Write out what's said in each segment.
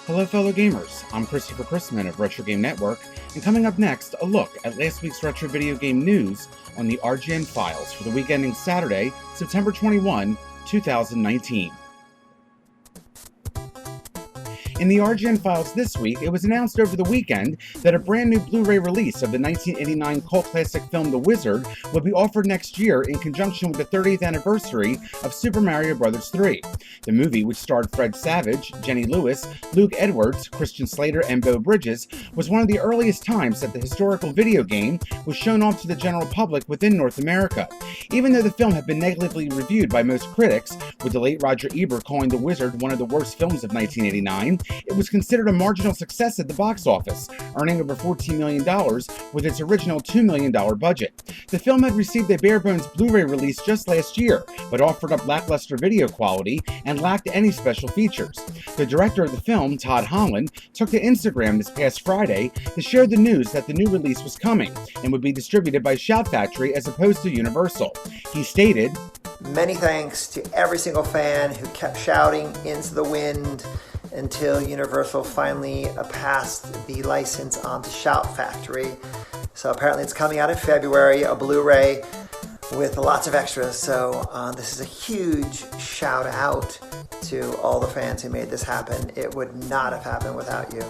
Hello fellow gamers, I'm Christopher Chrisman of Retro Game Network, and coming up next, a look at last week's retro video game news on the RGN Files for the week ending Saturday, September 21, 2019. In the RGN Files this week, it was announced over the weekend that a brand new Blu-ray release of the 1989 cult classic film The Wizard would be offered next year in conjunction with the 30th anniversary of Super Mario Bros. 3. The movie, which starred Fred Savage, Jenny Lewis, Luke Edwards, Christian Slater, and Beau Bridges, was one of the earliest times that the historical video game was shown off to the general public within North America. Even though the film had been negatively reviewed by most critics, with the late Roger Ebert calling The Wizard one of the worst films of 1989, it was considered a marginal success at the box office, earning over $14 million with its original $2 million budget. The film had received a bare-bones Blu-ray release just last year, but offered up lackluster video quality and lacked any special features. The director of the film, Todd Holland, took to Instagram this past Friday to share the news that the new release was coming and would be distributed by Shout Factory as opposed to Universal. He stated, "Many thanks to every single fan who kept shouting into the wind until Universal finally passed the license on to Shout Factory. So apparently it's coming out in February, a Blu-ray with lots of extras. So this is a huge shout out to all the fans who made this happen. It would not have happened without you."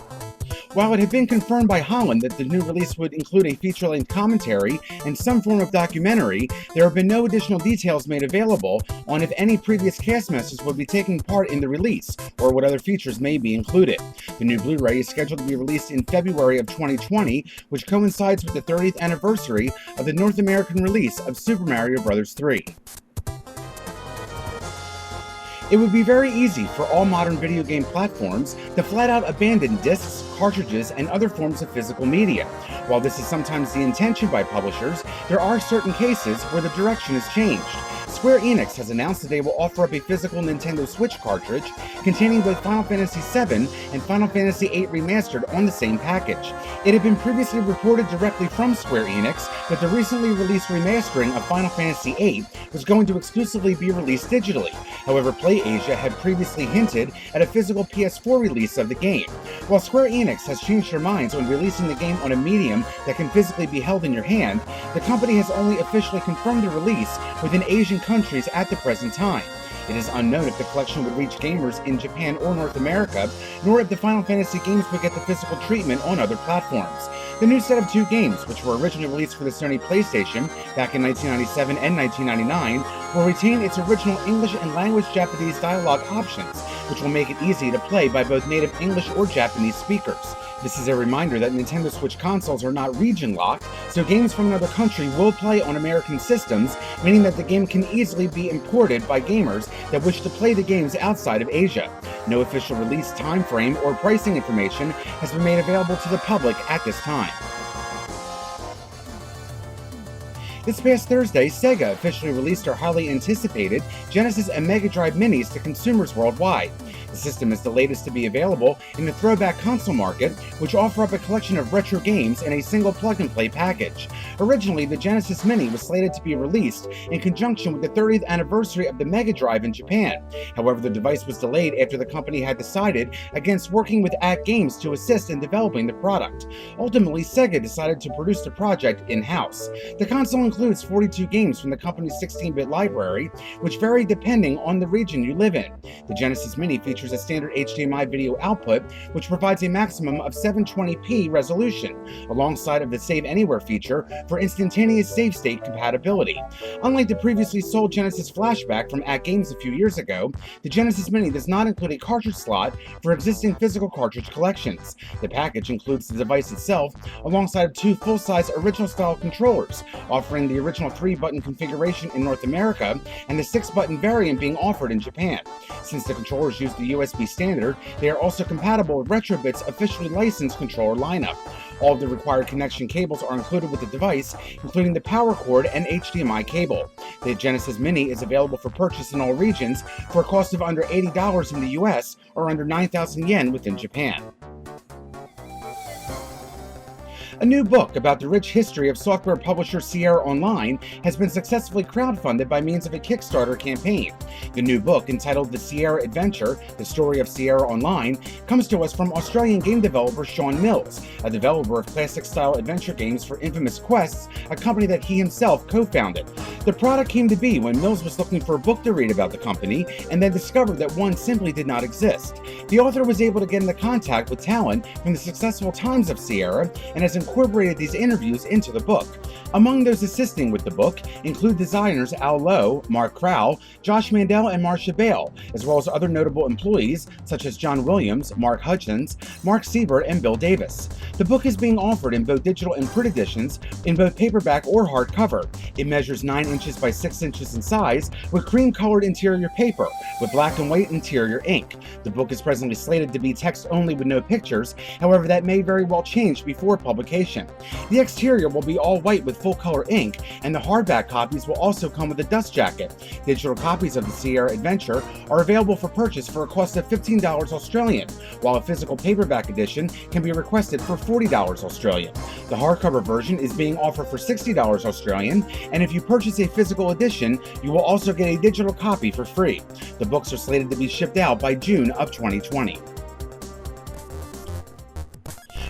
While it had been confirmed by Holland that the new release would include a feature-length commentary and some form of documentary, there have been no additional details made available on if any previous cast members would be taking part in the release, or what other features may be included. The new Blu-ray is scheduled to be released in February of 2020, which coincides with the 30th anniversary of the North American release of Super Mario Bros. 3. It would be very easy for all modern video game platforms to flat out abandon discs, cartridges, and other forms of physical media. While this is sometimes the intention by publishers, there are certain cases where the direction has changed. Square Enix has announced that they will offer up a physical Nintendo Switch cartridge containing both Final Fantasy VII and Final Fantasy VIII Remastered on the same package. It had been previously reported directly from Square Enix that the recently released remastering of Final Fantasy VIII was going to exclusively be released digitally. However, PlayAsia had previously hinted at a physical PS4 release of the game. While Square Enix has changed their minds on releasing the game on a medium that can physically be held in your hand, the company has only officially confirmed the release within Asian countries at the present time. It is unknown if the collection would reach gamers in Japan or North America, nor if the Final Fantasy games would get the physical treatment on other platforms. The new set of two games, which were originally released for the Sony PlayStation back in 1997 and 1999, will retain its original English and language Japanese dialogue options, which will make it easy to play by both native English or Japanese speakers. This is a reminder that Nintendo Switch consoles are not region-locked, so games from another country will play on American systems, meaning that the game can easily be imported by gamers that wish to play the games outside of Asia. No official release timeframe or pricing information has been made available to the public at this time. This past Thursday, Sega officially released their highly anticipated Genesis and Mega Drive Minis to consumers worldwide. The system is the latest to be available in the throwback console market, which offer up a collection of retro games in a single plug-and-play package. Originally, the Genesis Mini was slated to be released in conjunction with the 30th anniversary of the Mega Drive in Japan. However, the device was delayed after the company had decided against working with AT-Games to assist in developing the product. Ultimately, Sega decided to produce the project in-house. The console includes 42 games from the company's 16-bit library, which vary depending on the region you live in. The Genesis Mini features a standard HDMI video output, which provides a maximum of 720p resolution, alongside of the Save Anywhere feature for instantaneous save state compatibility. Unlike the previously sold Genesis Flashback from AT-Games a few years ago, the Genesis Mini does not include a cartridge slot for existing physical cartridge collections. The package includes the device itself, alongside of two full-size original-style controllers, offering the original 3-button configuration in North America and the 6-button variant being offered in Japan. Since the controllers use the USB standard, they are also compatible with Retrobit's officially licensed controller lineup. All of the required connection cables are included with the device, including the power cord and HDMI cable. The Genesis Mini is available for purchase in all regions for a cost of under $80 in the US or under 9,000 yen within Japan. A new book about the rich history of software publisher Sierra Online has been successfully crowdfunded by means of a Kickstarter campaign. The new book, entitled The Sierra Adventure, The Story of Sierra Online, comes to us from Australian game developer Sean Mills, a developer of classic-style adventure games for Infamous Quests, a company that he himself co-founded. The product came to be when Mills was looking for a book to read about the company and then discovered that one simply did not exist. The author was able to get into contact with talent from the successful times of Sierra and has incorporated these interviews into the book. Among those assisting with the book include designers Al Lowe, Mark Crowell, Josh Mandel, and Marcia Bale, as well as other notable employees such as John Williams, Mark Hutchins, Mark Siebert, and Bill Davis. The book is being offered in both digital and print editions, in both paperback or hardcover. It measures 9 inches by 6 inches in size, with cream-colored interior paper, with black and white interior ink. The book is presently slated to be text only with no pictures, however that may very well change before publication. The exterior will be all white with full-color ink, and the hardback copies will also come with a dust jacket. Digital copies of the Sierra Adventure are available for purchase for a cost of $15 Australian, while a physical paperback edition can be requested for $40 Australian. The hardcover version is being offered for $60 Australian, and if you purchase a physical edition, you will also get a digital copy for free. The books are slated to be shipped out by June of 2020.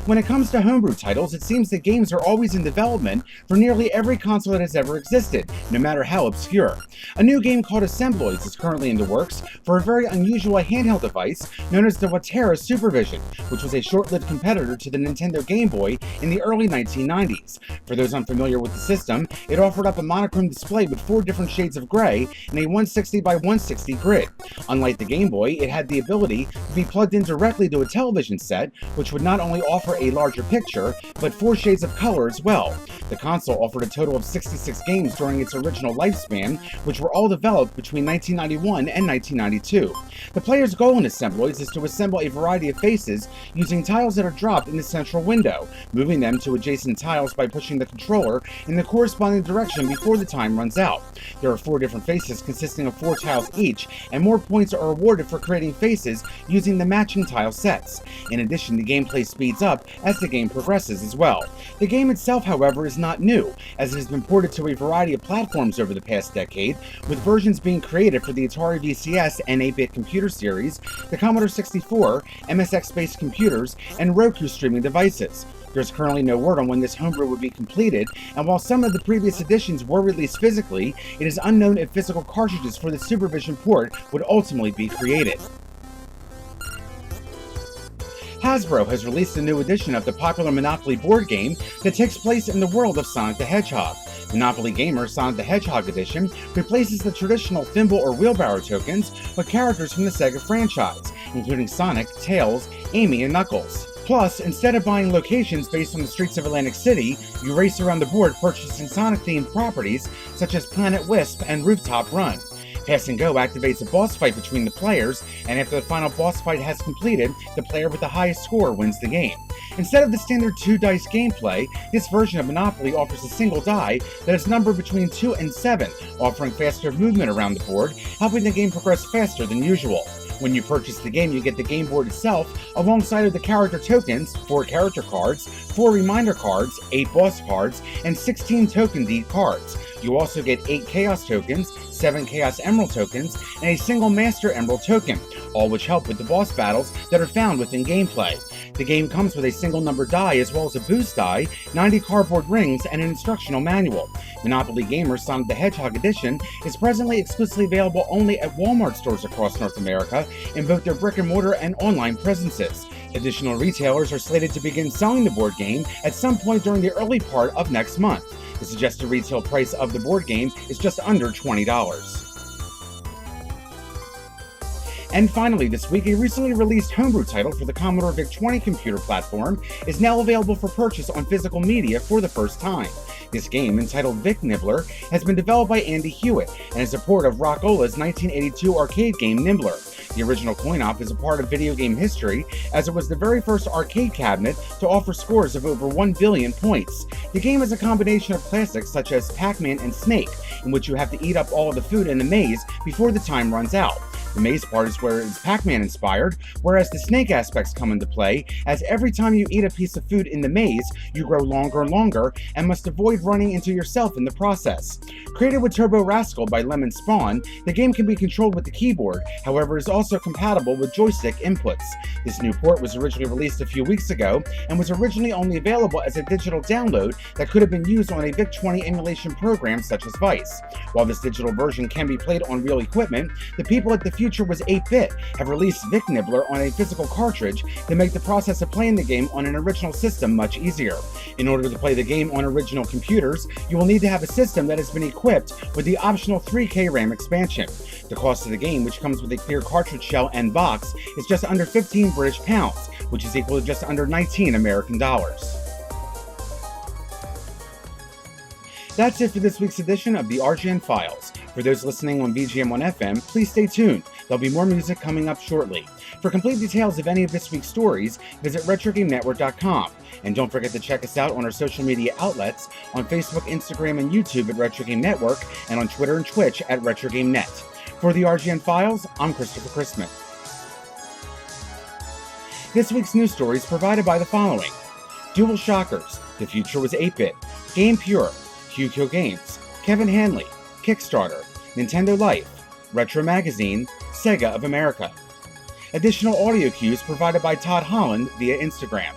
When it comes to homebrew titles, it seems that games are always in development for nearly every console that has ever existed, no matter how obscure. A new game called Assembloids is currently in the works for a very unusual handheld device known as the Watera Supervision, which was a short-lived competitor to the Nintendo Game Boy in the early 1990s. For those unfamiliar with the system, it offered up a monochrome display with 4 different shades of gray and a 160 by 160 grid. Unlike the Game Boy, it had the ability to be plugged in directly to a television set, which would not only offer a larger picture, but 4 shades of color as well. The console offered a total of 66 games during its original lifespan, which were all developed between 1991 and 1992. The player's goal in Assembloids is to assemble a variety of faces using tiles that are dropped in the central window, moving them to adjacent tiles by pushing the controller in the corresponding direction before the time runs out. There are 4 different faces consisting of 4 tiles each, and more points are awarded for creating faces using the matching tile sets. In addition, the gameplay speeds up as the game progresses as well. The game itself, however, is not new, as it has been ported to a variety of platforms over the past decade, with versions being created for the Atari VCS and 8-bit computer series, the Commodore 64, MSX-based computers, and Roku streaming devices. There's currently no word on when this homebrew would be completed, and while some of the previous editions were released physically, it is unknown if physical cartridges for the Supervision port would ultimately be created. Hasbro has released a new edition of the popular Monopoly board game that takes place in the world of Sonic the Hedgehog. Monopoly Gamer Sonic the Hedgehog Edition replaces the traditional thimble or wheelbarrow tokens with characters from the Sega franchise, including Sonic, Tails, Amy, and Knuckles. Plus, instead of buying locations based on the streets of Atlantic City, you race around the board purchasing Sonic-themed properties such as Planet Wisp and Rooftop Run. Pass and Go activates a boss fight between the players, and after the final boss fight has completed, the player with the highest score wins the game. Instead of the standard 2-dice gameplay, this version of Monopoly offers a single die that is numbered between 2 and 7, offering faster movement around the board, helping the game progress faster than usual. When you purchase the game, you get the game board itself, alongside of the character tokens, 4 character cards, 4 reminder cards, 8 boss cards, and 16 token deed cards. You also get 8 Chaos tokens, 7 Chaos Emerald tokens, and a single Master Emerald token, all which help with the boss battles that are found within gameplay. The game comes with a single number die as well as a boost die, 90 cardboard rings, and an instructional manual. Monopoly Gamer Sonic the Hedgehog Edition is presently exclusively available only at Walmart stores across North America in both their brick and mortar and online presences. Additional retailers are slated to begin selling the board game at some point during the early part of next month. The suggested retail price of the board game is just under $20. And finally, this week, a recently released homebrew title for the Commodore VIC-20 computer platform is now available for purchase on physical media for the first time. This game, entitled Vic Nibbler, has been developed by Andy Hewitt and is a port of Rock-Ola's 1982 arcade game Nibbler. The original coin-op is a part of video game history, as it was the very first arcade cabinet to offer scores of over 1 billion points. The game is a combination of classics such as Pac-Man and Snake, in which you have to eat up all of the food in the maze before the time runs out. The maze part is where it's Pac-Man inspired, whereas the snake aspects come into play, as every time you eat a piece of food in the maze, you grow longer and longer, and must avoid running into yourself in the process. Created with Turbo Rascal by Lemon Spawn, the game can be controlled with the keyboard, however is also compatible with joystick inputs. This new port was originally released a few weeks ago, and was originally only available as a digital download that could have been used on a VIC-20 emulation program such as Vice. While this digital version can be played on real equipment, the people at The Future Was 8-Bit have released Vic Nibbler on a physical cartridge to make the process of playing the game on an original system much easier. In order to play the game on original computers, you will need to have a system that has been equipped with the optional 3K RAM expansion. The cost of the game, which comes with a clear cartridge shell and box, is just under 15 British pounds, which is equal to just under 19 American dollars. That's it for this week's edition of the RGN Files. For those listening on VGM1 FM, please stay tuned. There'll be more music coming up shortly. For complete details of any of this week's stories, visit RetroGameNetwork.com. And don't forget to check us out on our social media outlets on Facebook, Instagram, and YouTube at Retro Game Network, and on Twitter and Twitch at RetroGameNet. For the RGN Files, I'm Christopher Christman. This week's news story is provided by the following: Dual Shockers, The Future Was 8-Bit, Game Pure, QQ Games, Kevin Hanley, Kickstarter, Nintendo Life, Retro Magazine, Sega of America. Additional audio cues provided by Todd Holland via Instagram.